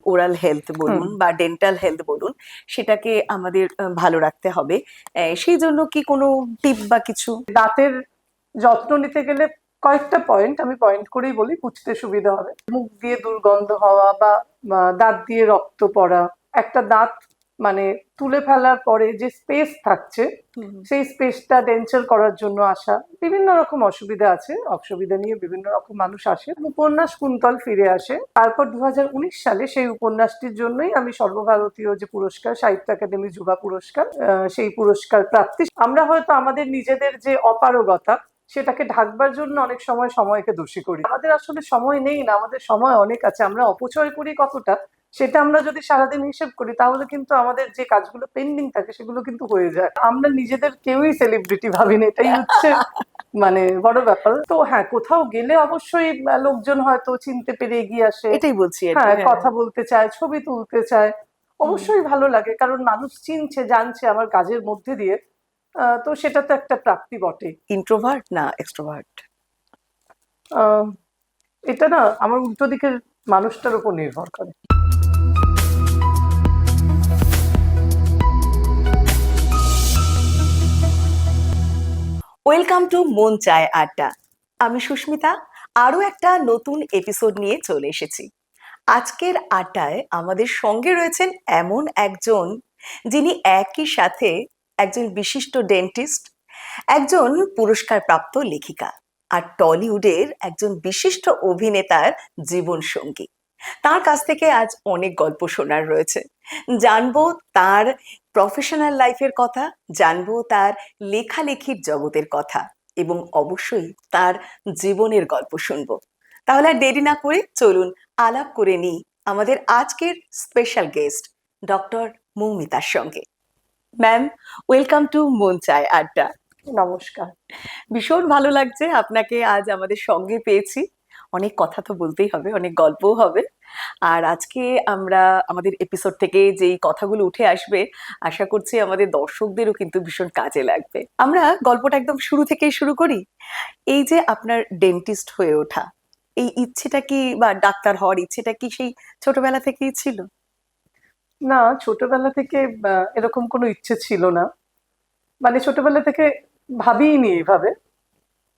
Oral health বলুন বা dental health বলুন, সেটাকে আমাদের ভালো রাখতে হবে। সেই জন্য কি কোনো টিপ বা কিছু? দাঁতের যত্ন নিতে গেলে কয়েকটা পয়েন্ট আমি পয়েন্ট করেই বলি, বুঝতে সুবিধা হবে। মুখ দিয়ে দুর্গন্ধ হওয়া বা দাঁত দিয়ে রক্ত পড়া, একটা দাঁত মানে তুলে ফেলার পরে যে স্পেস থাকছে সেই স্পেসটা ডেঞ্চার করার জন্য আসা, বিভিন্ন রকম অসুবিধা আছে, অসুবিধা নিয়ে বিভিন্ন রকম মানুষ আসে। উপন্যাস কুন্তল ফিরে আসে, তারপর 2019 সালে সেই উপন্যাসটির জন্যই আমি সর্বভারতীয় যে পুরস্কার, সাহিত্য একাডেমি যুবা পুরস্কার, সেই পুরস্কার প্রাপ্তি। আমরা হয়তো আমাদের নিজেদের যে অপারগতা সেটাকে ঢাকবার জন্য অনেক সময় সময়কে দোষী করি। আমাদের আসলে সময় নেই না, আমাদের সময় অনেক আছে, আমরা অপচয় করি কতটা সেটা আমরা যদি সারাদিন হিসেব করি তাহলে কিন্তু আমাদের যে কাজগুলো পেন্ডিং থাকে সেগুলো কিন্তু হয়ে যায়। আমরা নিজেদের কেউই সেলিব্রিটি ভাবি না, এটাই হচ্ছে মানে বড় ব্যাপার। তো হ্যাঁ, কোথাও গেলে অবশ্যই লোকজন হয়তো চিনতে পেরে এগিয়ে আসে, এটাই বলছি আর কি। হ্যাঁ, হ্যাঁ, কথা বলতে চায়, ছবি তুলতে চায়, অবশ্যই ভালো লাগে, কারণ মানুষ চিনছে জানছে আমার কাজের মধ্যে দিয়ে। তো সেটা তো একটা প্রাপ্তি বটে। ইন্ট্রোভার্ট না এক্সট্রোভার্ট? আহ, এটা না আমার উল্টো দিকের মানুষটার উপর নির্ভর করে। ওয়েলকাম টু মন চায় আড্ডা। আমি সুস্মিতা, আরো একটা নতুন এপিসোড নিয়ে চলে এসেছি। আজকের আড্ডায় আমাদের সঙ্গে রয়েছেন এমন একজন যিনি একই সাথে একজন বিশিষ্ট ডেন্টিস্ট, একজন পুরস্কার প্রাপ্ত লেখিকা, আর টলিউডের একজন বিশিষ্ট অভিনেতার জীবন সঙ্গী। তার কাছ থেকে আজ অনেক গল্প শোনার রয়েছে। জানবো তার প্রফেশনাল লাইফের কথা, জানবো তার লেখালেখির জগতের কথা, এবং অবশ্যই তার জীবনের গল্প শুনবো। তাহলে আর দেরি না করে চলুন আলাপ করে নিই আমাদের আজকের স্পেশাল গেস্ট ডক্টর মৌমিতার সঙ্গে। ম্যাম, ওয়েলকাম টু মন চায় আড্ডা। নমস্কার। ভীষণ ভালো লাগছে আপনাকে আজ আমাদের সঙ্গে পেয়েছি। অনেক কথা তো বলতেই হবে, অনেক গল্পও হবে। আর আজকে আমরা আমাদের এপিসোড থেকে যেই কথাগুলো উঠে আসবে, আশা করছি আমাদের দর্শকদেরও কিন্তু ভীষণ কাজে লাগবে। আমরা গল্পটা একদম শুরু থেকেই শুরু করি। এই যে আপনার ডেন্টিস্ট হয়ে ওঠা, এই ইচ্ছেটা কি বা ডাক্তার হওয়ার ইচ্ছেটা কি সেই ছোটবেলা থেকেই ছিল? না, ছোটবেলা থেকে এরকম কোনো ইচ্ছে ছিল না, মানে ছোটবেলা থেকে ভাবিনি এইভাবে।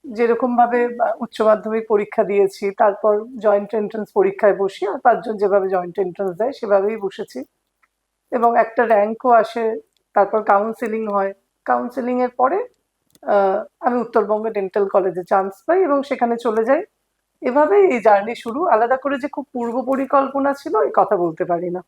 যেরকম ভাবে উচ্চ মাধ্যমিক পরীক্ষা দিয়েছি, তারপর জয়েন্ট এন্ট্রান্স পরীক্ষায় বসি, আর 5 জন যেভাবে জয়েন্ট এন্ট্রান্স দেয় সেভাবেই বসেছি, এবং একটা র্যাঙ্কও আসে। তারপর কাউন্সেলিং হয়, কাউন্সেলিং এর পরে আমি উত্তরবঙ্গ ডেন্টাল কলেজে চান্স পাই এবং সেখানে চলে যাই। এভাবেই এই জার্নি শুরু। আলাদা করে যে খুব পূর্ব পরিকল্পনা ছিল এই কথা বলতে পারি না।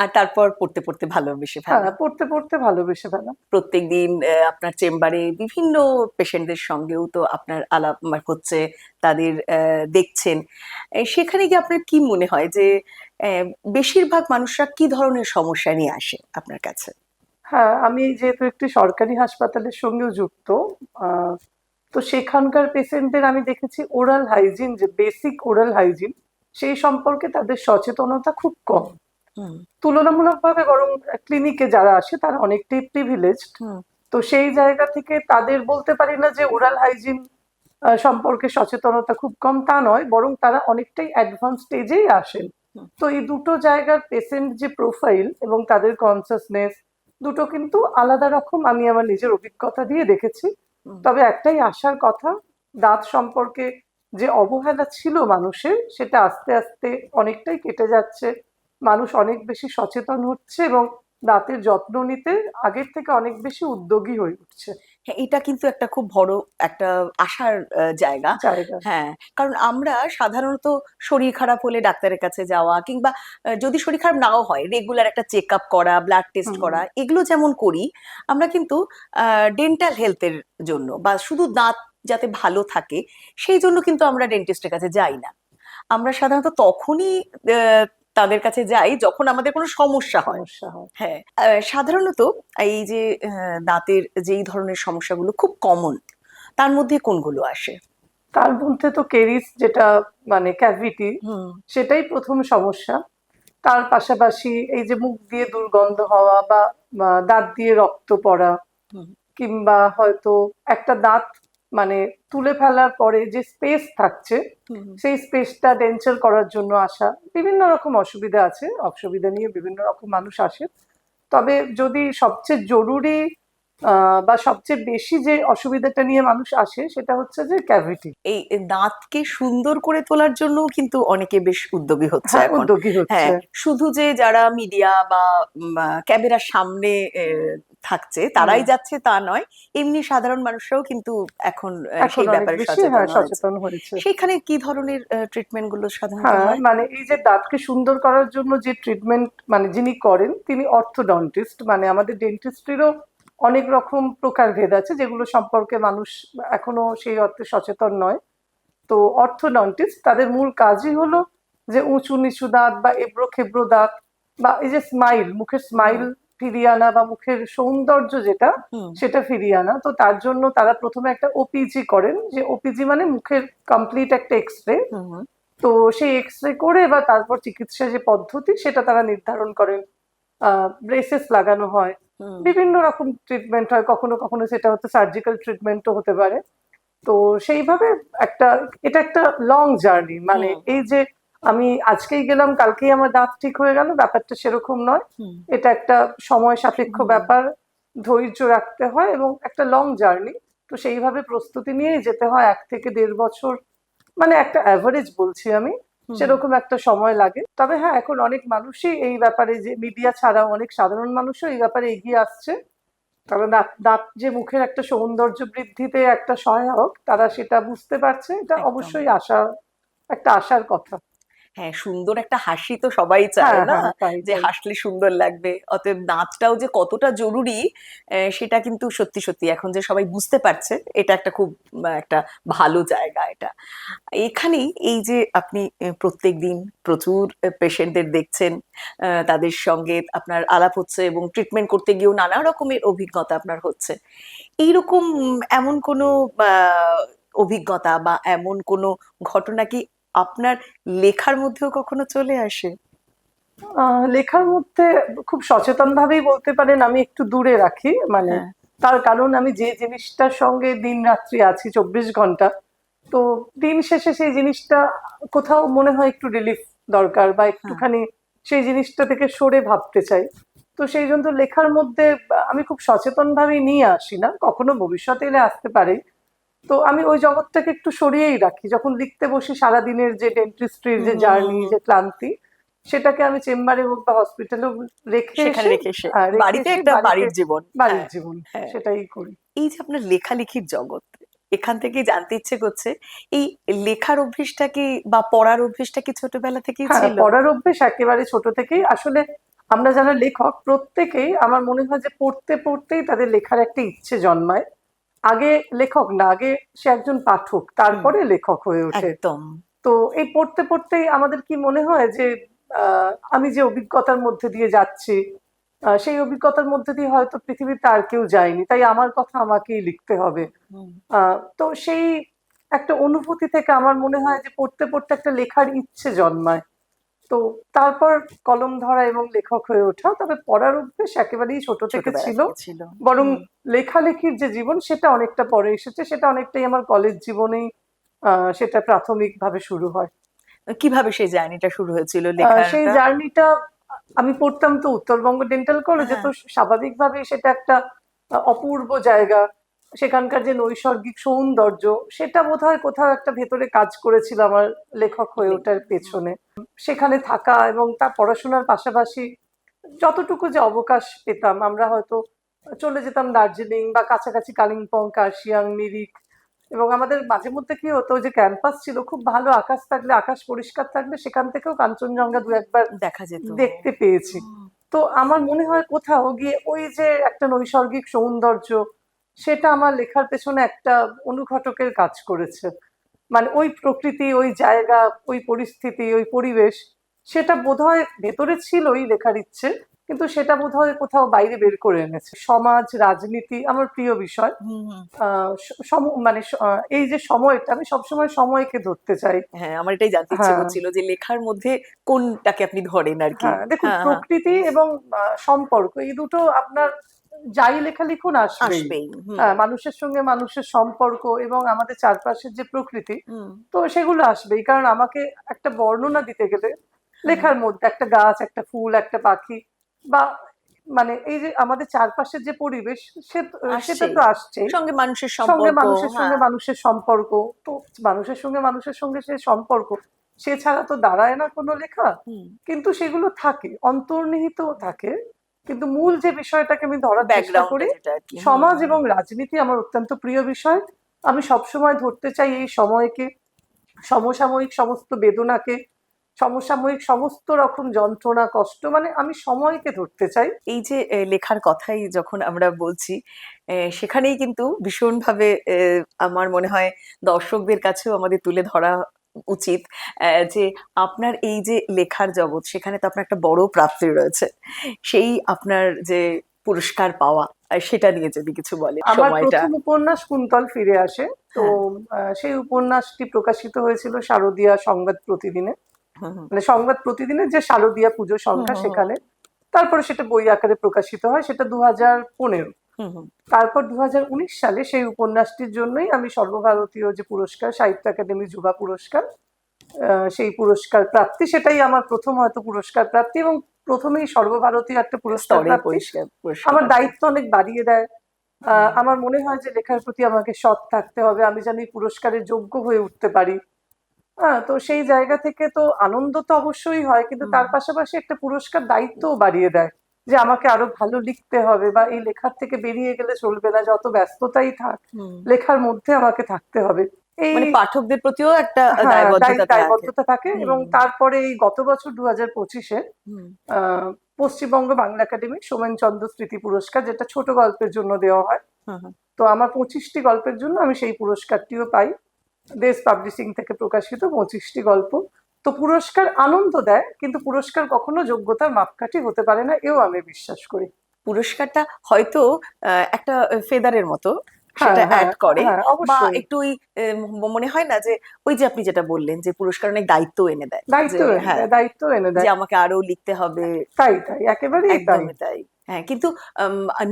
আর তারপর পড়তে পড়তে ভালোবেসে ফেলা। হ্যাঁ, পড়তে পড়তে ভালোবেসে ফেলা। প্রত্যেকদিন আপনার চেম্বারে বিভিন্ন পেশেন্টদের সঙ্গেও তো আপনার আলাপ হচ্ছে, তাদের দেখছেন। সেখানে গিয়ে আপনার কি মনে হয় যে আহ, বেশিরভাগ মানুষরা কি ধরনের সমস্যা নিয়ে আসে আপনার কাছে? হ্যাঁ, আমি যেহেতু একটি সরকারি হাসপাতালের সঙ্গেও যুক্ত, আহ, তো সেখানকার পেশেন্টদের আমি দেখেছি ওরাল হাইজিন, যে বেসিক ওরাল হাইজিন, সেই সম্পর্কে তাদের সচেতনতা খুব কম। হুম। তুলনামূলকভাবে বরং ক্লিনিকে যারা আসে তারা অনেকটাই প্রিভিলেজড। হুম। তো সেই জায়গা থেকে তাদের বলতে পারি না যে ওরাল হাইজিন সম্পর্কে সচেতনতা খুব কম, তা নয়, বরং তারা অনেকটাই অ্যাডভান্স স্টেজেই আসেন। হুম। তো এই দুটো জায়গার পেশেন্ট যে প্রোফাইল এবং তাদের কনসাসনেস দুটো কিন্তু আলাদা রকম, আমি আমার নিজের অভিজ্ঞতা দিয়ে দেখেছি। হুম। তবে একটাই আশার কথা, দাঁত সম্পর্কে যে অবহেলা ছিল মানুষের সেটা আস্তে আস্তে অনেকটাই কেটে যাচ্ছে। মানুষ অনেক বেশি সচেতন হচ্ছে এবং দাঁতের যত্ন নিতে আগের থেকে অনেক বেশি উদ্যোগী হয়ে উঠছে। হ্যাঁ, এটা কিন্তু একটা খুব বড় একটা আশার জায়গা। জায়গা। হ্যাঁ, কারণ আমরা সাধারণত শরীর খারাপ হলে ডাক্তারের কাছে যাওয়া, কিংবা যদি শরীর খারাপ নাও হয় রেগুলার একটা চেক আপ করা, ব্লাড টেস্ট হুম। করা, এগুলো যেমন করি, আমরা কিন্তু ডেন্টাল হেলথের জন্য বা শুধু দাঁত যাতে ভালো থাকে সেই জন্য কিন্তু আমরা ডেন্টিস্টের কাছে যাই না। আমরা সাধারণত তখনই আহ, তাদের কাছে যাই যখন আমাদের কোনো সমস্যা হয়। সমস্যা হয়। হ্যাঁ, সাধারণত এই যে দাঁতের যেই ধরনের সমস্যাগুলো খুব কমন, তার মধ্যে কোনগুলো আসে? তার মধ্যে তো কেরিস, যেটা মানে ক্যাভিটি, হুম। সেটাই প্রথম সমস্যা। তার পাশাপাশি এই যে মুখ দিয়ে দুর্গন্ধ হওয়া বা দাঁত দিয়ে রক্ত পড়া, হুম। কিংবা হয়তো একটা দাঁত মানে তুলে ফেলার পরে যে স্পেস থাকছে সেই স্পেসটা ডেঞ্চার করার জন্য আসা, বিভিন্ন রকম অসুবিধা আছে, অসুবিধা নিয়ে বিভিন্ন রকম মানুষ আসে। তবে যদি সবচেয়ে জরুরি বা সবচেয়ে বেশি যে অসুবিধাটা নিয়ে মানুষ আসে সেটা হচ্ছে যে ক্যাভিটি। এই দাঁতকে সুন্দর করে তোলার জন্য কিন্তু অনেকে বেশ উদ্যোগী হচ্ছে হ্যাঁ, এখন। উদ্যোগী হচ্ছে। হ্যাঁ, শুধু যে যারা মিডিয়া বা ক্যামেরার সামনে থাকছে তারাই যাচ্ছে তা নয়, এমনি সাধারণ মানুষরাও কিন্তু এখন এখন সেই অনেক ব্যাপারে বেশি সচেতন হয়েছে। সচেতন হয়েছে। সেখানে কি ধরনের ট্রিটমেন্ট গুলো সাধারণত হ্যাঁ, হয়? মানে এই যে দাঁতকে সুন্দর করার জন্য যে ট্রিটমেন্ট মানে যিনি করেন তিনি অর্থোডন্টিস্ট। মানে আমাদের ডেন্টিস্ট্রিরও অনেক রকম প্রকারভেদ আছে যেগুলো সম্পর্কে মানুষ এখনো সেই অর্থে সচেতন নয়। তো অর্থোডন্টিস্ট তাদের মূল কাজই হলো যে উঁচু নিচু দাঁত বা এবড়ো খেবড়ো দাঁত বা এই যে স্মাইল, মুখের স্মাইল ফিরিয়ে আনা বা মুখের সৌন্দর্য যেটা হুম সেটা ফিরিয়ে আনা। তো তার জন্য তারা প্রথমে একটা ওপিজি করেন, যে ওপিজি মানে মুখের কমপ্লিট একটা এক্স রে। হুম হুম তো সেই এক্স রে করে বা তারপর চিকিৎসা যে পদ্ধতি সেটা তারা নির্ধারণ করেন। ব্রেসেস লাগানো হয়, হুম বিভিন্ন রকম ট্রিটমেন্ট হয়, কখনো কখনো সেটা হচ্ছে সার্জিক্যাল ট্রিটমেন্টও হতে পারে। তো সেইভাবে একটা এটা একটা লং জার্নি, মানে হুম এই যে আমি আজকেই গেলাম কালকেই আমার দাঁত ঠিক হয়ে গেল, ব্যাপারটা সেরকম নয়। হুম এটা একটা সময় সাপেক্ষ হুম ব্যাপার, ধৈর্য রাখতে হয় এবং একটা লং জার্নি। তো সেইভাবে প্রস্তুতি নিয়েই যেতে হয়, 1 থেকে 1.5 বছর, মানে একটা অ্যাভারেজ বলছি আমি, হুম সেরকম একটা সময় লাগে। তবে হ্যাঁ, এখন অনেক মানুষই এই ব্যাপারে, যে মিডিয়া ছাড়াও অনেক সাধারণ মানুষও এই ব্যাপারে এগিয়ে আসছে। কারণ দাঁত দাঁত যে মুখের একটা সৌন্দর্য বৃদ্ধিতে একটা সহায়ক, তারা সেটা বুঝতে পারছে। এটা একদম। অবশ্যই একটা আশার কথা। হ্যাঁ, সুন্দর একটা হাসি তো সবাই চায় হ্যাঁ না, হ্যাঁ, তাই যে তাই। হাসলে সুন্দর লাগবে। অতএব দাঁতটাও যে কতটা জরুরি সেটা কিন্তু সত্যি সত্যি এখন যে সবাই বুঝতে পারছে, এটা একটা খুব একটা ভালো জায়গা এটা। এখানেই এই যে আপনি প্রত্যেক দিন প্রচুর পেশেন্টদের দেখছেন, তাদের সঙ্গে আপনার আলাপ হচ্ছে এবং ট্রিটমেন্ট করতে গিয়েও নানা রকমের অভিজ্ঞতা আপনার হচ্ছে। এইরকম এমন কোনো আহ, অভিজ্ঞতা বা এমন কোনো ঘটনা কি আপনার লেখার মধ্যেও কখনো চলে আসে? লেখার মধ্যে খুব সচেতন ভাবেই বলতে পারেন আমি একটু দূরে রাখি, মানে হ্যাঁ। তার কারণ আমি যে জিনিসটার সঙ্গে দিন রাত্রি আছি 24 ঘন্টা, তো দিন শেষে সেই জিনিসটা কোথাও মনে হয় একটু রিলিফ দরকার বা হ্যাঁ। একটুখানি সেই জিনিসটা থেকে সরে ভাবতে চাই। তো সেই জন্য লেখার মধ্যে আমি খুব সচেতন ভাবেই নিয়ে আসি না, কখনো ভবিষ্যতে এলে আসতে পারে। তো আমি ওই জগৎটাকে একটু সরিয়েই রাখি। যখন লিখতে বসি সারাদিনের যে ডেন্টিস্ট্রির হুম যে হুম হুম জার্নি, হুম। যে ক্লান্তি, সেটাকে আমি চেম্বারে হোক বা হসপিটালে রেখে সেখানে এসে রেখে এসে রেখে বাড়িতে এসে একটা বাড়িতে বাড়ির জীবন। বাড়ির হ্যাঁ। জীবন হ্যাঁ, সেটাই করি। এই যে আপনার লেখালেখির জগৎ, এখান থেকে জানতে ইচ্ছে করছে, এই লেখার অভ্যেসটা কি বা পড়ার অভ্যেসটা কি ছোটবেলা থেকেই হ্যাঁ, ছিল? পড়ার অভ্যেস একেবারে ছোট থেকেই। আসলে আমরা যারা লেখক প্রত্যেকেই আমার মনে হয় যে পড়তে পড়তেই তাদের লেখার একটা ইচ্ছে জন্মায়। আগে লেখক না, আগে সে একজন পাঠক, হুম। তারপরে লেখক হয়ে ওঠে। একদম। তো এই পড়তে পড়তেই আমাদের কি মনে হয় যে আমি যে অভিজ্ঞতার মধ্যে দিয়ে যাচ্ছি, সেই অভিজ্ঞতার মধ্যে দিয়ে হয়তো পৃথিবীতে আর কেউ যায়নি, তাই আমার কথা আমাকেই লিখতে হবে। হুম। তো সেই একটা অনুভূতি থেকে আমার মনে হয় যে পড়তে পড়তে একটা লেখার ইচ্ছে জন্মায়। তো তারপর কলম ধরা এবং লেখক হয়ে ওঠা। তবে পড়ার অভ্যেস একেবারেই ছোট থেকে ছোটবেলা ছিল। থেকে ছিল। বরং হুম। লেখালেখির যে জীবন সেটা অনেকটা পরে এসেছে, সেটা অনেকটাই আমার কলেজ জীবনেই সেটা প্রাথমিকভাবে শুরু হয়। কিভাবে সেই জার্নিটা শুরু হয়েছিল লেখাটা? সেই জার্নিটা, আমি পড়তাম তো উত্তরবঙ্গ ডেন্টাল কলেজে, হ্যাঁ। তো স্বাভাবিকভাবেই সেটা একটা অপূর্ব জায়গা। সেখানকার যে নৈসর্গিক সৌন্দর্য, সেটা বোধহয় কোথাও একটা ভেতরে কাজ করেছিল আমার লেখক হয়ে ওঠার পেছনে। সেখানে থাকা এবং তার পড়াশোনার পাশাপাশি যতটুকু যে অবকাশ পেতাম, আমরা হয়তো চলে যেতাম দার্জিলিং বা কাছাকাছি কালিম্পং, কার্শিয়াং, মিরিক। এবং আমাদের মাঝে মধ্যে কি হতো, যে ক্যাম্পাস ছিল, খুব ভালো আকাশ থাকলে, আকাশ পরিষ্কার থাকলে সেখান থেকেও কাঞ্চনজঙ্ঘা দু একবার দেখা যেত। দেখতে পেয়েছি। হুম। তো আমার মনে হয় কোথাও গিয়ে ওই যে একটা নৈসর্গিক সৌন্দর্য, সেটা আমার লেখার পেছনে একটা অনুঘটকের কাজ করেছে। মানে ওই প্রকৃতি, ওই জায়গা, ওই পরিস্থিতি, ওই পরিবেশ, সেটা বোধহয় ভেতরে ছিলই লেখার ইচ্ছে, কিন্তু সেটা বোধহয় কোথাও বাইরে বের করে এনেছে। সমাজ, রাজনীতি আমার প্রিয় বিষয়। হুম হুম। মানে এই যে সময়টা, আমি সবসময় সময়কে ধরতে চাই। হ্যাঁ, আমার এটাই জানতে ইচ্ছে হ্যাঁ করছিল যে লেখার মধ্যে কোনটাকে আপনি ধরেন আর কি। হ্যাঁ, দেখুন হ্যাঁ হ্যাঁ। প্রকৃতি এবং সম্পর্ক, এই দুটো আপনার যাই লেখা লিখুন আসবেই। আসবেই। হ্যাঁ, মানুষের সঙ্গে মানুষের সম্পর্ক এবং আমাদের চারপাশের যে প্রকৃতি, তো সেগুলো আসবেই। কারণ আমাকে একটা বর্ণনা দিতে গেলে লেখার মধ্যে একটা গাছ, একটা ফুল, একটা পাখি বা মানে এই যে আমাদের চারপাশের যে পরিবেশ, সেটা আসছেই, তো আসছেই। সঙ্গে মানুষের সঙ্গে সম্পর্ক। মানুষের সঙ্গে হ্যাঁ। মানুষের সম্পর্ক, তো মানুষের সঙ্গে সে সম্পর্ক, সে ছাড়া তো দাঁড়ায় না কোনো লেখা। হুম। কিন্তু সেগুলো থাকে, অন্তর্নিহিত থাকে। কিন্তু মূল যে বিষয়টাকে আমি ধরার চেষ্টা ব্যাকগ্রাউন্ডটা করি, যেটা আর কি। সমাজ এবং রাজনীতি আমার অত্যন্ত প্রিয় বিষয়। আমি সবসময় ধরতে চাই এই সময়কে, সমসাময়িক সমস্ত বেদনাকে, সমসাময়িক সমস্ত রকম যন্ত্রণা, কষ্ট, মানে আমি সময়কে ধরতে চাই। এই যে লেখার কথাই যখন আমরা বলছি, সেখানেই কিন্তু ভীষণভাবে আমার মনে হয় দর্শকদের কাছেও আমাদের তুলে ধরা উচিত যে আপনার এই যে লেখার জগৎ, সেখানে তো আপনার একটা বড় প্রাপ্তি রয়েছে। সেই আপনার যে পুরস্কার পাওয়া, সেটা নিয়ে যদি কিছু বলেন আমার সময়টা। প্রথম উপন্যাস কুন্তল ফিরে আসে। তো হ্যাঁ। সেই উপন্যাসটি প্রকাশিত হয়েছিল শারদীয়া সংবাদ প্রতিদিনে, হুম হুম মানে সংবাদ প্রতিদিনের যে শারদীয়া পুজো হুম সংখ্যা হুম সেখানে। তারপরে সেটা বই আকারে প্রকাশিত হয়, সেটা 2015। হুম হুম। তারপর 2019 সালে সেই উপন্যাসটির জন্যই আমি সর্বভারতীয় যে পুরস্কার, সাহিত্য একাডেমি যুবা পুরস্কার, সেই পুরস্কার প্রাপ্তি, সেটাই আমার প্রথম হয়তো পুরস্কার প্রাপ্তি, এবং প্রথমেই সর্বভারতীয় একটা পুরস্কার স্তরে প্রাপ্তি পুরস্কার আমার প্রাপ্তি। দায়িত্ব অনেক বাড়িয়ে দেয়। আমার মনে হয় যে লেখার প্রতি আমাকে সৎ থাকতে হবে, আমি যেন এই পুরস্কারের যোগ্য হয়ে উঠতে পারি। হ্যাঁ, তো সেই জায়গা থেকে তো আনন্দ তো অবশ্যই হয়, কিন্তু হুম তার পাশাপাশি একটা পুরস্কার দায়িত্বও বাড়িয়ে দেয় যে আমাকে আরো ভালো লিখতে হবে, বা এই লেখার থেকে বেরিয়ে গেলে চলবে না, যত ব্যস্ততাই থাক হুম। লেখার মধ্যে আমাকে থাকতে হবে। এই মানে পাঠকদের প্রতিও একটা হ্যাঁ, দায়বদ্ধতা থাকে। দায়বদ্ধতা থাকে। এবং হুম তারপরে এই গত বছর 2025-এ হুম পশ্চিমবঙ্গ বাংলা একাডেমি সোমেনচন্দ্র স্মৃতি পুরস্কার, যেটা ছোট গল্পের জন্য দেওয়া হয়, হুম হুম। তো আমার 25টি গল্পের জন্য আমি সেই পুরস্কারটিও পাই। দেশ পাবলিশিং থেকে প্রকাশিত 25টি গল্প। তো পুরস্কার আনন্দ দেয়, কিন্তু পুরস্কার কখনো যোগ্যতার মাপকাঠি হতে পারে না, এও আমি বিশ্বাস করি। পুরস্কারটা হয়তো একটা ফেদারের মতো হ্যাঁ, সেটা হ্যাঁ, অ্যাড করে, হ্যাঁ, বা অবশ্যই। একটু ওই মনে হয় না যে ওই যে আপনি যেটা বললেন যে পুরস্কার অনেক দায়িত্ব এনে দেয়, দায়িত্ব যে এনে হ্যাঁ, দেয়, দায়িত্ব এনে যে দেয়। আমাকে আরো লিখতে হবে। তাই একেবারেই তাই। একদমই তাই। হ্যাঁ, কিন্তু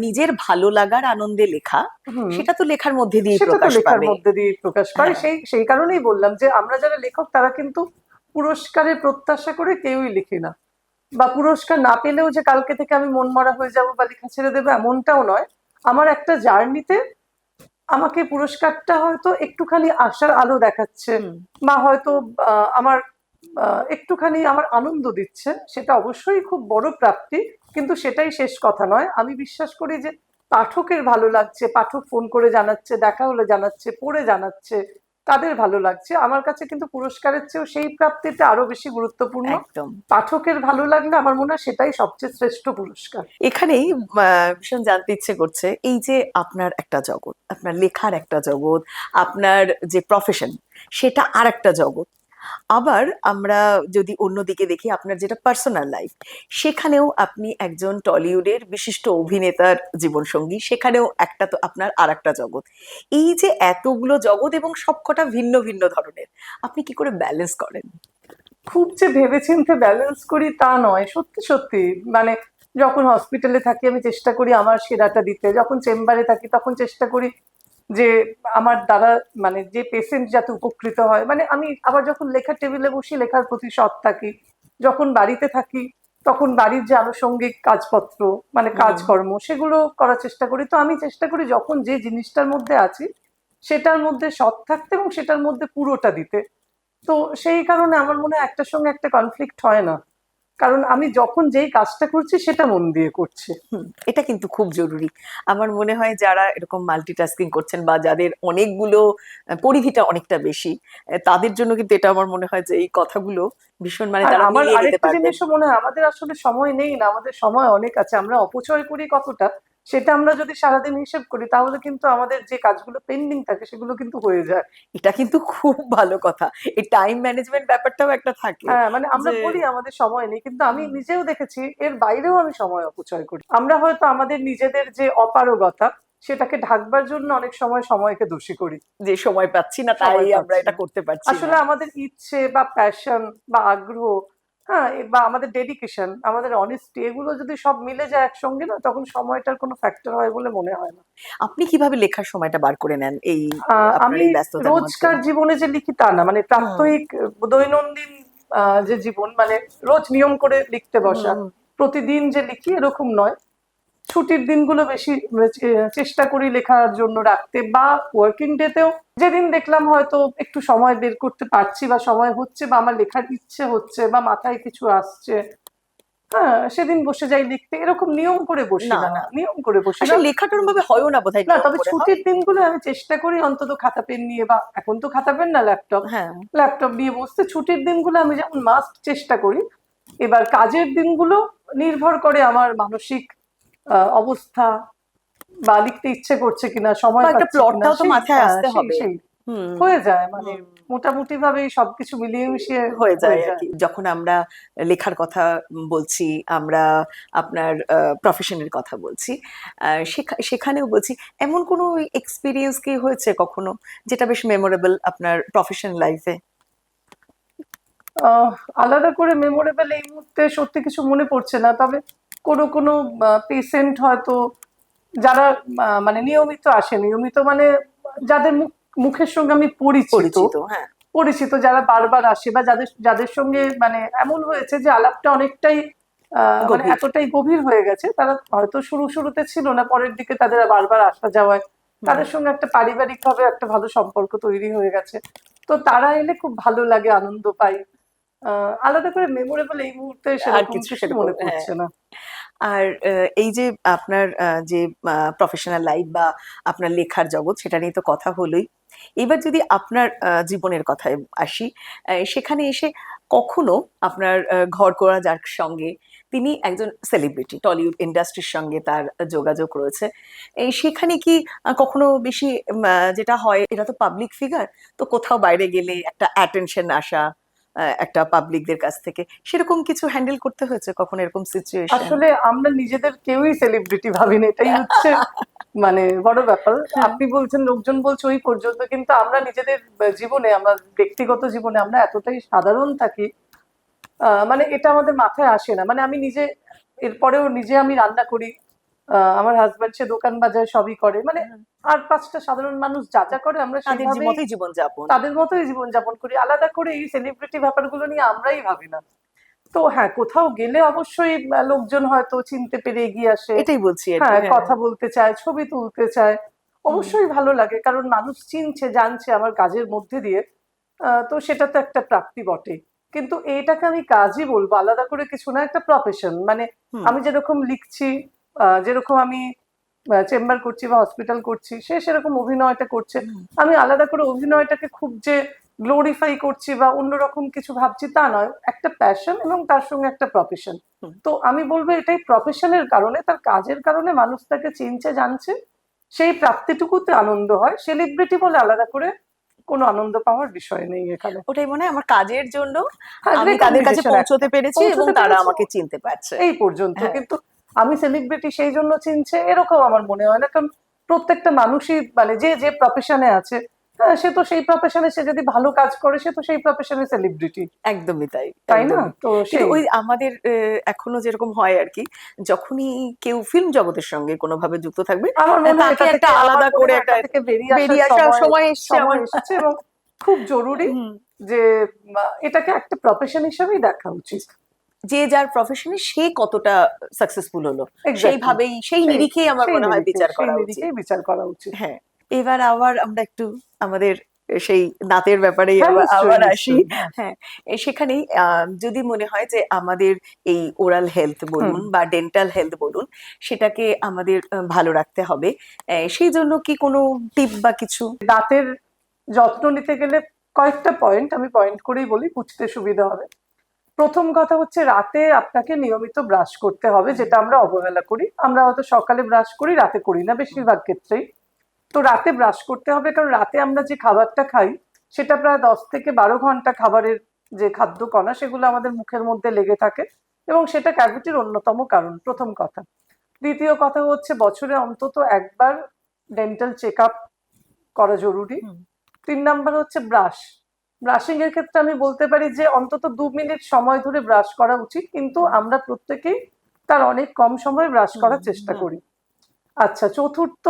নিজের ভালো লাগার আনন্দে লেখা, হুম। সেটা তো লেখার মধ্যে দিয়েই সেটা তো প্রকাশ লেখার পাবে। মধ্যে দিয়ে প্রকাশ পায়। হ্যাঁ। সেই কারণেই বললাম যে আমরা যারা লেখক তারা কিন্তু পুরস্কারের প্রত্যাশা করে কেউই লিখি না, বা পুরস্কার না পেলেও যে কালকে থেকে আমি মনমরা হয়ে যাব বা লেখা ছেড়ে দেবো, এমনটাও নয়। আমার একটা জার্নিতে আমাকে পুরস্কারটা হয়তো একটুখানি আশার আলো দেখাচ্ছে, হুম। বা হয়তো আমার একটুখানি আমার আনন্দ দিচ্ছে, সেটা অবশ্যই খুব বড় প্রাপ্তি। কিন্তু সেটাই শেষ কথা নয়। আমি বিশ্বাস করি যে পাঠকের ভালো লাগছে, পাঠক ফোন করে জানাচ্ছে, দেখা হলে জানাচ্ছে, পড়ে জানাচ্ছে, তাদের ভালো লাগছে, আমার কাছে কিন্তু পুরস্কারের চেয়েও সেই প্রাপ্তিটা আরো বেশি গুরুত্বপূর্ণ। একদম। পাঠকের ভালো লাগলে আমার মনে হয় সেটাই সবচেয়ে শ্রেষ্ঠ পুরস্কার। এখানেই ভীষণ জানতে ইচ্ছে করছে, এই যে আপনার একটা জগৎ, আপনার লেখার একটা জগৎ, আপনার যে প্রফেশন, সেটা আর একটা জগৎ। আবার আমরা যদি অন্যদিকে দেখি, আপনার যেটা পার্সোনাল লাইফ, সেখানেও আপনি একজন টলিউডের বিশিষ্ট অভিনেতার জীবনসঙ্গী, সেখানেও একটা তো আপনার আর একটা জগৎ। এই যে এতগুলো জগৎ এবং সবকটা ভিন্ন ভিন্ন ধরনের, আপনি কি করে ব্যালেন্স করেন? খুব যে ভেবেচিন্তে ব্যালেন্স করি তা নয়, সত্যি সত্যি। মানে যখন হসপিটালে থাকি আমি চেষ্টা করি আমার সেরাটা দিতে, যখন চেম্বারে থাকি তখন চেষ্টা করি যে আমার দ্বারা মানে যে পেশেন্ট যাতে উপকৃত হয়, মানে আমি আবার যখন লেখার টেবিলে বসি লেখার প্রতি সৎ থাকি, যখন বাড়িতে থাকি তখন বাড়ির যে আনুষঙ্গিক কাজপত্র, মানে হুম। কাজকর্ম, সেগুলো করার চেষ্টা করি। তো আমি চেষ্টা করি যখন যে জিনিসটার মধ্যে আছি সেটার মধ্যে সৎ থাকতে এবং সেটার মধ্যে পুরোটা দিতে। তো সেই কারণে আমার মনে হয় একটার সঙ্গে একটা কনফ্লিক্ট হয় না, কারণ আমি যখন যেই কাজটা করছি সেটা মন দিয়ে করছি। হুম, এটা কিন্তু খুব জরুরি। আমার মনে হয় যারা এরকম মাল্টিটাস্কিং করছেন, বা যাদের অনেকগুলো পরিধিটা অনেকটা বেশি, তাদের জন্য কিন্তু এটা আমার মনে হয় যে এই কথাগুলো ভীষণ, মানে আর তারা আমার মিলিয়ে নিতে আরেকটা পারবেন। জিনিসও মনে হয়, আমাদের আসলে সময় নেই না, আমাদের সময় অনেক আছে, আমরা অপচয় করি কতটা, সেটা আমরা যদি সারাদিন হিসেব করি তাহলে কিন্তু আমাদের যে কাজগুলো পেন্ডিং থাকে সেগুলো কিন্তু হয়ে যায়। এটা কিন্তু খুব ভালো কথা। এই টাইম ম্যানেজমেন্ট ব্যাপারটাও একটা থাকে, হ্যাঁ, মানে আমরা যে বলি আমাদের সময় নেই, কিন্তু আমি হুম, নিজেও দেখেছি এর বাইরেও আমি সময় অপচয় করি। আমরা হয়তো আমাদের নিজেদের যে অপারগতা সেটাকে ঢাকবার জন্য অনেক সময় সময়কে দোষী করি। যে সময় পাচ্ছি না তাই সময় আমরা পাচ্ছি এটা না। করতে পারছি না। আসলে আমাদের ইচ্ছে বা প্যাশন বা আগ্রহ, হ্যাঁ বা আমাদের ডেডিকেশন, আমাদের অনেস্টি, এগুলো যদি সব মিলে যায় একসঙ্গে না, তখন সময়টার কোনো ফ্যাক্টর হয় বলে মনে হয় না। আপনি কিভাবে লেখার সময়টা বার করে নেন এই আপনার আমি এই ব্যস্ততার মধ্যে? রোজকার জীবনে যে লিখি তা না, মানে হুম প্রাত্যহিক দৈনন্দিন যে জীবন, মানে রোজ নিয়ম করে লিখতে হুম বসা, হুম। প্রতিদিন যে লিখি এরকম নয়। ছুটির দিনগুলো বেশি চেষ্টা করি লেখার জন্য রাখতে, বা ওয়ার্কিং ডেতেও যেদিন দেখলাম হয়তো একটু সময় বের করতে পারছি বা সময় হচ্ছে বা আমার লেখার ইচ্ছে হচ্ছে বা মাথায় কিছু আসছে, হ্যাঁ সেদিন বসে যাই লিখতে। এরকম নিয়ম করে বসি না না, না, নিয়ম করে বসি না। আসলে লেখাটা ওরম ভাবে হয়ও না বোধহয় না, নিয়ম তবে করে, হয়? ছুটির দিনগুলো আমি চেষ্টা করি অন্তত খাতা পেন নিয়ে, বা এখন তো খাতা পেন না, ল্যাপটপ, হ্যাঁ। ল্যাপটপ নিয়ে বসতে। ছুটির দিনগুলো আমি যেমন মাস্ট চেষ্টা করি। এবার কাজের দিনগুলো নির্ভর করে আমার মানসিক অবস্থা, বা লিখতে ইচ্ছে করছে কিনা, বা সময় একটা পাচ্ছি কিনা, প্লটটাও তো সেই মাথায় আসতে সেই হবে। সেই হুম হয়ে যায়, মানে হুম। মোটামুটি ভাবে সবকিছু মিলিয়ে মিশিয়ে হয়ে যায় হয়ে আর যায়। কি। যখন আমরা লেখার কথা বলছি, আমরা আপনার প্রফেশনের কথা বলছি, সেখানেও বলছি, এমন কোনো এক্সপিরিয়েন্স কি হয়েছে কখনো যেটা বেশ মেমোরেবল আপনার প্রফেশনাল লাইফে? আহ, আলাদা করে মেমোরেবল এই মুহূর্তে সত্যি কিছু মনে পড়ছে না, তবে কোনো কোনো পেশেন্ট হয়তো যারা মানে নিয়মিত আসে, নিয়মিত মানে যাদের মুখের সঙ্গে আমি পরিচিত, পরিচিত, হ্যাঁ। পরিচিত যারা বারবার আসে, বা যাদের যাদের সঙ্গে মানে এমন হয়েছে যে আলাপটা অনেকটাই মানে গভীর। এতটাই গভীর হয়ে গেছে, তারা হয়তো শুরুতে ছিল না, পরের দিকে তাদের বারবার আসা যাওয়ায় হুম। তাদের সঙ্গে একটা পারিবারিক ভাবে একটা ভালো সম্পর্ক তৈরি হয়ে গেছে। তো তারা এলে খুব ভালো লাগে, আনন্দ পাই। আলাদা করে মেমোরেবল এই মুহূর্তে আর সেরকম কিছু কিছু সেরকম, মনে হ্যাঁ। পড়ছে না। আর এই যে আপনার যে প্রফেশনাল লাইফ বা আপনার লেখার জগৎ, সেটা নিয়ে তো কথা হলোই। এবার যদি আপনার জীবনের কথায় আসি, সেখানে এসে কখনো আপনার ঘর করা যার সঙ্গে, তিনি একজন সেলিব্রিটি, টলিউড ইন্ডাস্ট্রির সঙ্গে তার যোগাযোগ রয়েছে। সেখানে কি কখনো বেশি যেটা হয়, এরা তো পাবলিক ফিগার, তো কোথাও বাইরে গেলে একটা অ্যাটেনশন আসা একটা পাবলিকদের কাছ থেকে, সেরকম কিছু হ্যান্ডেল করতে হয়েছে কখনো, এরকম সিচুয়েশন? আসলে আমরা নিজেদের কেউই সেলিব্রিটি ভাবি না, এটাই হচ্ছে মানে বড় ব্যাপার। হ্যাঁ। আপনি বলছেন লোকজন বলছে ওই পর্যন্ত, কিন্তু আমরা নিজেদের জীবনে, আমরা ব্যক্তিগত জীবনে আমরা এতটাই সাধারণ থাকি, মানে এটা আমাদের মাথায় আসে না। মানে আমি নিজে, এরপরেও নিজে আমি রান্না করি, আমার হাজবেন্ড সে দোকান বাজার সবই করে, মানে আর পাঁচটা সাধারণ মানুষ যা যা করে আমরা তাদের সেইভাবেই মতোই জীবনযাপন। তাদের মতোই জীবনযাপন করি। আলাদা করে এই সেলিব্রিটি ব্যাপারগুলো নিয়ে আমরাই ভাবি না। তো হ্যাঁ, কোথাও গেলে অবশ্যই লোকজন হয়তো চিনতে পেরে এগিয়ে আসে, এটাই বলছি আর কি, হ্যাঁ হ্যাঁ। কথা বলতে চায়, ছবি তুলতে চায়। হুম। অবশ্যই ভালো লাগে, কারণ মানুষ চিনছে জানছে আমার কাজের মধ্যে দিয়ে। তো সেটা তো একটা প্রাপ্তি বটে। কিন্তু এইটাকে আমি কাজই বলবো, আলাদা করে কিছু না, একটা প্রফেশন। মানে হুম আমি যেরকম লিখছি, যেরকম আমি চেম্বার করছি বা হসপিটাল করছি, সে সেরকম অভিনয়টা করছে। হুম। আমি আলাদা করে অভিনয়টাকে খুব যে গ্লোরিফাই করছি বা অন্যরকম কিছু ভাবছি তা নয়, একটা প্যাশন এবং তার সঙ্গে একটা প্রফেশন। হুম। তো আমি বলবো এটাই প্রফেশনের কারণে, তার কাজের কারণে মানুষ তাকে চিনছে জানছে, সেই প্রাপ্তিটুকুতে আনন্দ হয়। সেলিব্রিটি বলে আলাদা করে কোনো আনন্দ পাওয়ার বিষয় নেই এখানে। ওটাই মনে হয়, আমার কাজের জন্য হ্যাঁ, আমি তাদের কাছে রেকগনিজেশন একটা পৌঁছতে পেরেছি এবং পৌঁছতে তারা পেরেছে, আমাকে চিনতে পারছে। এই পর্যন্ত। হ্যাঁ। কিন্তু আমি সেলিব্রিটি সেই জন্য চিনছে এরকম আমার মনে হয় না, কারণ প্রত্যেকটা মানুষই মানে যে যে প্রফেশনে আছে, হ্যাঁ সে তো সেই প্রফেশনে, সে যদি ভালো কাজ করে সে তো সেই প্রফেশনে সেলিব্রিটি, একদমই তাই, তাই না? একদমই। তো কিন্তু সেই ওই আমাদের এখনো যেরকম হয় আর কি, যখনই কেউ ফিল্ম জগতের সঙ্গে কোনোভাবে যুক্ত থাকবে, আমার মনে হয় তাকে এটা একটা থেকে, আমার আলাদা মনে করে হয় একটা এটা থেকে বেরিয়ে আসার বেরিয়ে আসার সময় সময় এসছে সময় আমার। এসেছে, এবং খুব জরুরি হুম। যে এটাকে একটা প্রফেশন হিসেবেই দেখা উচিত। যে যার প্রফেশনে সে কতটা সাকসেসফুল হলো, এক্স্যাক্টলি, সেইভাবেই সেই সেই নিরিখেই আমার সেই মনে হয় নিরিখে, বিচার সেই করা উচিত। নিরিখেই বিচার করা উচিত। হ্যাঁ। এবার আবার আমরা একটু আমাদের সেই দাঁতের ব্যাপারেই হ্যাঁ আবার নিশ্চয়ই আবার আসি। নিশ্চয়ই, হ্যাঁ। হ্যাঁ। সেখানেই যদি মনে হয় যে আমাদের এই ওরাল হেলথ হুম। বলুন বা ডেন্টাল হেলথ বলুন, সেটাকে আমাদের ভালো রাখতে হবে, সেই জন্য কি কোনো টিপ বা কিছু? দাঁতের যত্ন নিতে গেলে কয়েকটা পয়েন্ট আমি পয়েন্ট করেই বলি, বুঝতে সুবিধা হবে। প্রথম কথা হচ্ছে রাতে আপনাকে নিয়মিত ব্রাশ করতে হবে, যেটা আমরা অবহেলা করি। আমরা হয়তো সকালে ব্রাশ করি, রাতে করি না বেশিরভাগ ক্ষেত্রেই। তো রাতে ব্রাশ করতে হবে, কারণ রাতে আমরা যে খাবারটা খাই সেটা প্রায় 10 থেকে 12 ঘন্টা খাবারের যে খাদ্য কণা সেগুলো আমাদের মুখের মধ্যে লেগে থাকে, এবং সেটা ক্যাভিটির অন্যতম কারণ, প্রথম কথা। দ্বিতীয় কথা হচ্ছে বছরে অন্তত একবার ডেন্টাল চেক আপ করা জরুরি। হুম। 3 নাম্বার হচ্ছে ব্রাশ। ব্রাশিং এর ক্ষেত্রে আমি বলতে পারি যে অন্তত 2 মিনিট সময় ধরে ব্রাশ করা উচিত, কিন্তু আমরা প্রত্যেকেই তার অনেক কম সময়ে ব্রাশ করার চেষ্টা করি। আচ্ছা, চতুর্থ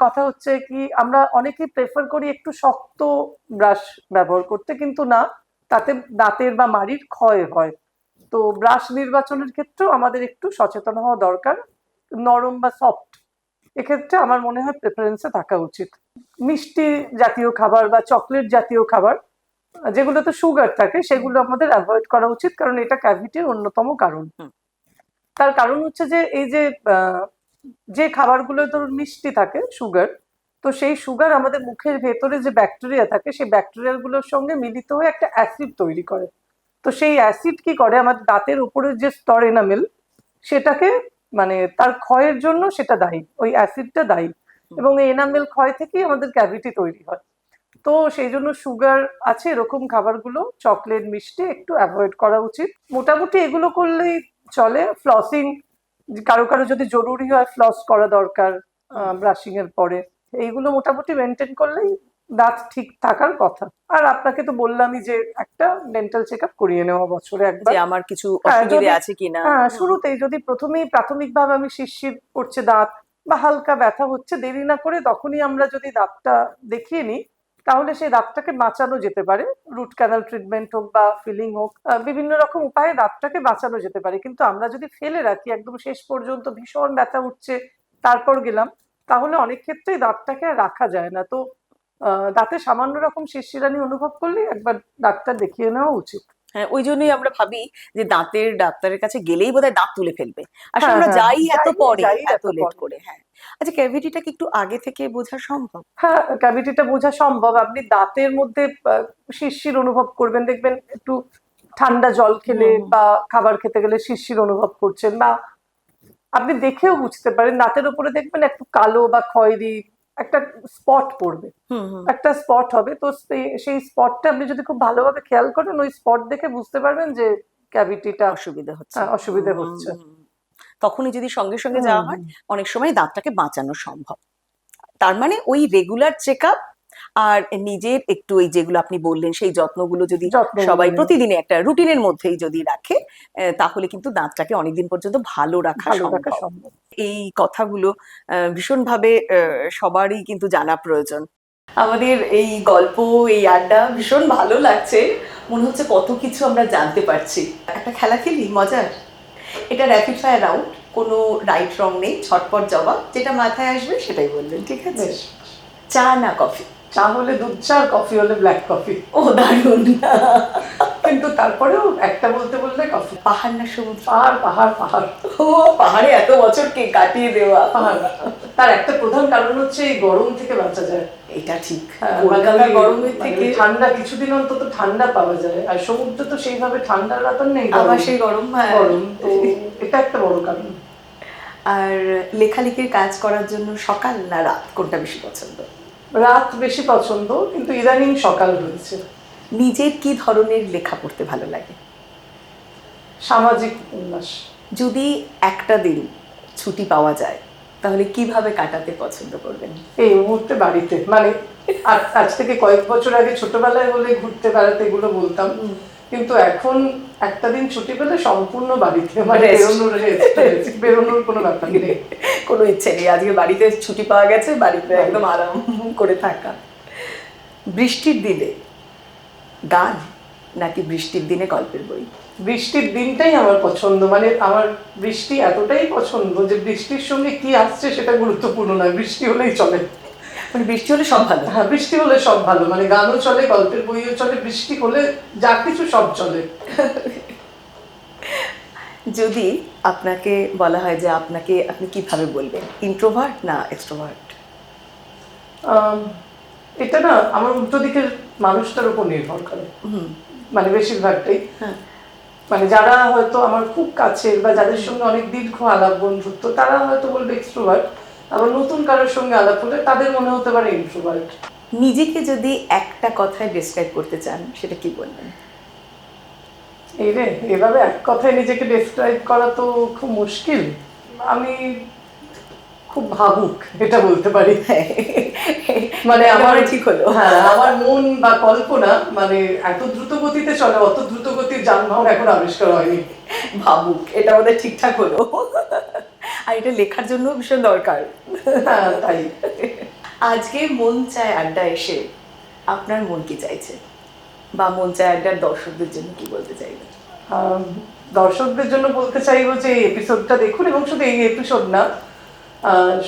কথা হচ্ছে কি, আমরা অনেকেই প্রেফার করি একটু শক্ত ব্রাশ ব্যবহার করতে, কিন্তু না, তাতে দাঁতের বা মাড়ির ক্ষয় হয়। তো ব্রাশ নির্বাচনের ক্ষেত্রেও আমাদের একটু সচেতন হওয়া দরকার। নরম বা সফট, এক্ষেত্রে আমার মনে হয় প্রেফারেন্সে থাকা উচিত। মিষ্টি জাতীয় খাবার বা চকলেট জাতীয় খাবার যেগুলোতে সুগার থাকে সেগুলো আমাদের অ্যাভয়েড করা উচিত, কারণ এটা ক্যাভিটির অন্যতম কারণ। তার কারণ হচ্ছে যে এই যে যে খাবারগুলো ধরুন মিষ্টি থাকে, সুগার, তো সেই সুগার আমাদের মুখের ভেতরে যে ব্যাকটেরিয়া থাকে সেই ব্যাকটেরিয়াগুলোর সঙ্গে মিলিত হয়ে একটা অ্যাসিড তৈরি করে। তো সেই অ্যাসিড কি করে, আমাদের দাঁতের উপরের যে স্তর এনামেল সেটাকে, মানে তার ক্ষয়ের জন্য সেটা দায়ী, ওই অ্যাসিডটা দায়ী, এবং এই এনামেল ক্ষয় থেকেই আমাদের ক্যাভিটি তৈরি হয়। তো সেই জন্য সুগার আছে এরকম খাবারগুলো, চকলেট, মিষ্টি একটু অ্যাভয়েড করা উচিত। মোটামুটি এগুলো করলেই চলে। ফ্লসিং, কারো কারো যদি জরুরি হয় ফ্লস করা দরকার ব্রাশিং এর পরে, এইগুলো মোটামুটি মেনটেন করলেই দাঁত ঠিক থাকার কথা। আর আপনাকে তো বললামই যে একটা ডেন্টাল চেক আপ করিয়ে নেওয়া বছরে একবার, যে আমার কিছু হ্যাঁ, অসুবিধে যদি আছে কিনা। শুরুতেই যদি প্রথমেই প্রাথমিকভাবে আমি শিরশির করছে দাঁত বা হালকা ব্যথা হচ্ছে, দেরি না করে তখনই আমরা যদি দাঁতটা দেখিয়ে নিই, তাহলে সেই দাঁতটাকে বাঁচানো যেতে পারে। রুট ক্যানাল ট্রিটমেন্ট হোক বা ফিলিং হোক, বিভিন্ন রকম উপায়ে দাঁতটাকে বাঁচানো যেতে পারে। কিন্তু আমরা যদি ফেলে রাখি একদম শেষ পর্যন্ত, ভীষণ ব্যথা উঠছে তারপর গেলাম, তাহলে অনেক ক্ষেত্রেই দাঁতটাকে আর রাখা যায় না। তো দাঁতে সামান্য রকম শিরশিরানি অনুভব করলে একবার ডাক্তার দেখিয়ে নেওয়া উচিত। হ্যাঁ, ওই জন্যই আমরা ভাবি যে দাঁতের ডাক্তারের কাছে গেলেই বোধহয় দাঁত তুলে ফেলবে, আসলে হ্যাঁ, আমরা হ্যাঁ, যাই এত পরে, যাই এত লেট পরে। করে। হ্যাঁ, আচ্ছা, ক্যাভিটিটা কি একটু আগে থেকে বোঝা সম্ভব? হ্যাঁ, ক্যাভিটিটা বোঝা সম্ভব। আপনি দাঁতের মধ্যে শিরশির অনুভব করবেন, দেখবেন একটু ঠান্ডা জল খেলে বা খাবার খেতে গেলে শিরশির অনুভব করছেন, বা আপনি দেখেও বুঝতে পারেন দাঁতের উপরে দেখবেন একটু কালো বা খয়েরি একটা স্পট পড়বে, একটা স্পট হবে। তো সেই স্পটটা আপনি যদি খুব ভালোভাবে খেয়াল করেন, ওই স্পট দেখে বুঝতে পারবেন যে ক্যাভিটিটা অসুবিধা হচ্ছে। অসুবিধা হচ্ছে। তখনই যদি সঙ্গে সঙ্গে যাওয়া হয়, অনেক সময় দাঁতটাকে বাঁচানো সম্ভব। তার মানে ওই রেগুলার চেক আপ আর নিজের একটু ওই যেগুলো আপনি বললেন সেই যত্নগুলো যদি সবাই প্রতিদিনে একটা রুটিনের মধ্যেই যদি রাখে, তাহলে কিন্তু দাঁতটাকে অনেকদিন পর্যন্ত ভালো রাখা সম্ভব। এই কথাগুলো ভীষণভাবে সবারই কিন্তু জানা প্রয়োজন। আমাদের এই গল্প, এই আড্ডা ভীষণ ভালো লাগছে, মনে হচ্ছে কত কিছু আমরা জানতে পারছি। একটা খেলা খেলি মজার, এটা র্যাপিড ফায়ার রাউন্ড, কোনো রাইট রং নেই, ছটপট জবাব, যেটা মাথায় আসবে সেটাই বলবেন, ঠিক আছে? চা না কফি? চা হলে দুধ চা, কফি হলে ব্ল্যাক কফি। ও দারুণ! কিন্তু তারপরেও একটা বলতে বললে কফি। পাহাড় না সমুদ্র? পাহাড়, পাহাড়, পাহাড়। ও, পাহাড়ে এত বছর কে কাটিয়ে দেওয়া। পাহাড়। তার একটা প্রধান কারণ হচ্ছে এই গরম থেকে বাঁচা যায়। এটা ঠিক, কলকাতার গরমের থেকে ঠান্ডা কিছুদিন অন্তত ঠান্ডা পাওয়া যায়, আর সমুদ্র তো সেইভাবে ঠান্ডার ব্যাপার নেই, আবার সেই গরম। গরম, তো এটা একটা বড় কারণ। আর লেখালেখির কাজ করার জন্য সকাল না রাত, কোনটা বেশি পছন্দ? রাত বেশি পছন্দ, কিন্তু ইদানিং সকাল হয়েছে। নিজের কি ধরনের লেখা পড়তে ভালো লাগে? সামাজিক উল্লাস। যদি একটা দিন ছুটি পাওয়া যায় তাহলে কিভাবে কাটাতে পছন্দ করবেন? এই মুহূর্তে বাড়িতে, মানে আজ থেকে কয়েক বছর আগে ছোটবেলায় হলে ঘুরতে বেড়াতে এগুলো বলতাম, কিন্তু এখন একটা দিন ছুটি পেলে সম্পূর্ণ বাড়িতে, মানে বেরোনোর কোনো ব্যাপার নেই, কোনো ইচ্ছে নেই, আজকে বাড়িতে ছুটি পাওয়া গেছে, বাড়িতে একদম আরাম করে থাকা। বৃষ্টির দিনে গান নাকি বৃষ্টির দিনে গল্পের বই? বৃষ্টির দিনটাই আমার পছন্দ, মানে আমার বৃষ্টি এতটাই পছন্দ যে বৃষ্টির সঙ্গে কি আসছে সেটা গুরুত্বপূর্ণ নয়, বৃষ্টি হলেই চলে। মানে বৃষ্টি হলে সব ভালো? হ্যাঁ, বৃষ্টি হলে সব ভালো, মানে গানও চলে, গল্পের বইও চলে, বৃষ্টি হলে যা কিছু সব চলে। যদি আপনাকে বলা হয় যে আপনি কিভাবে বলবেন, ইন্ট্রোভার্ট না এক্সট্রোভার্ট? এটা না আমার উল্টো দিকের মানুষটার উপর নির্ভর করে, মানে বেশিরভাগটাই। মানে যারা হয়তো আমার খুব কাছের বা যাদের সঙ্গে অনেক দীর্ঘ আলাপ বন্ধুত্ব, তারা হয়তো বলবে এক্সট্রোভার্ট, আবার নতুন কারোর সঙ্গে আলাপ হলে তাদের মনে হতে পারে ইন্ট্রোভার্ট। নিজেকে যদি একটা কথায় ডেসক্রাইব করতে চান সেটা কি বলবেন? এই রে, এভাবে এক কথায় নিজেকে ডেসক্রাইব করা তো খুব মুশকিল। আমি খুব ভাবুক, এটা বলতে পারি। মানে এটা আমার মনে ঠিক হলো। হ্যাঁ, আমার মন বা কল্পনা মানে এত দ্রুত গতিতে চলে, অত দ্রুত গতির যানবাহন এখন আবিষ্কার হয়নি। ভাবুক, এটা আমাদের ঠিকঠাক হলো। আর এটা লেখার জন্য ভীষণ দরকার। হ্যাঁ, তাই। আজকে মন চায় আড্ডা এসে আপনার মন কি চাইছে, বা মন চায় আড্ডার দর্শকদের জন্য কি বলতে চাইবেন? আহ, দর্শকদের জন্য বলতে চাইবো যে এই এপিসোডটা দেখুন, এবং শুধু এই এপিসোড না,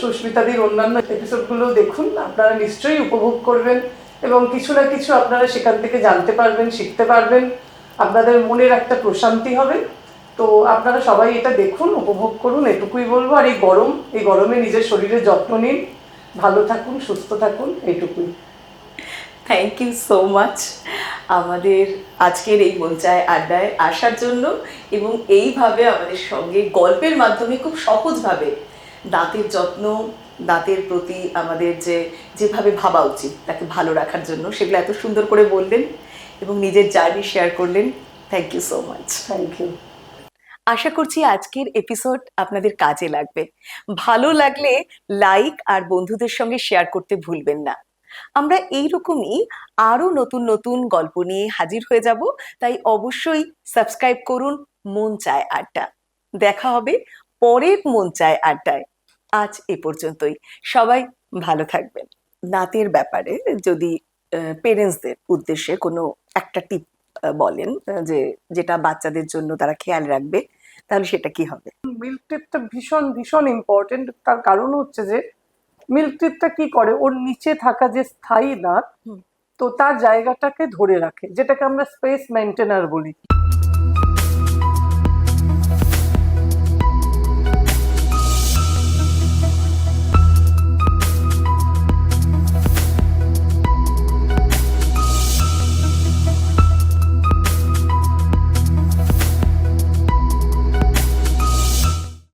সুস্মিতাদির অন্যান্য এপিসোডগুলো দেখুন। আপনারা নিশ্চয়ই উপভোগ করবেন এবং কিছু না কিছু আপনারা সেখান থেকে জানতে পারবেন, শিখতে পারবেন। আপনাদের মনের একটা প্রশান্তি হবে। তো আপনারা সবাই এটা দেখুন, উপভোগ করুন, এটুকুই বলবো। আর এই গরমে নিজের শরীরের যত্ন নিন, ভালো থাকুন, সুস্থ থাকুন, এইটুকুই। থ্যাংক ইউ সো মাচ আমাদের আজকের এই মন চায় আড্ডায় আসার জন্য, এবং এইভাবে আমাদের সঙ্গে গল্পের মাধ্যমে খুব সহজভাবে দাঁতের যত্ন, দাঁতের প্রতি আমাদের যেভাবে ভাবা উচিত তাকে ভালো রাখার জন্য, সেগুলো এত সুন্দর করে বললেন এবং নিজের জার্নি শেয়ার করলেন। Thank you so much. Thank you. আশা করছি আজকের এপিসোড আপনাদের কাজে লাগবে। ভালো লাগলে লাইক আর বন্ধুদের সঙ্গে শেয়ার করতে ভুলবেন না। আমরা এইরকমই আরো নতুন নতুন গল্প নিয়ে হাজির হয়ে যাব, তাই অবশ্যই সাবস্ক্রাইব করুন মন চায় আড্ডা। দেখা হবে পরের মন চায় আড্ডায়। আজ এ পর্যন্তই। সবাই ভালো থাকবেন। নাতের ব্যাপারে যদি পেরেন্টসদের উদ্দেশ্যে কোনো একটা টিপ বলেন, যেটা বাচ্চাদের জন্য তারা খেয়াল রাখবে, তাহলে সেটা কি হবে? মিল্ক টিপটা ভীষণ ভীষণ ইম্পর্টেন্ট। তার কারণ হচ্ছে যে মিল্ক টিপটা কি করে, ওর নিচে থাকা যে স্থায়ী দাঁত, হুম। তো তার জায়গাটাকে ধরে রাখে, যেটাকে আমরা স্পেস মেনটেনার বলি।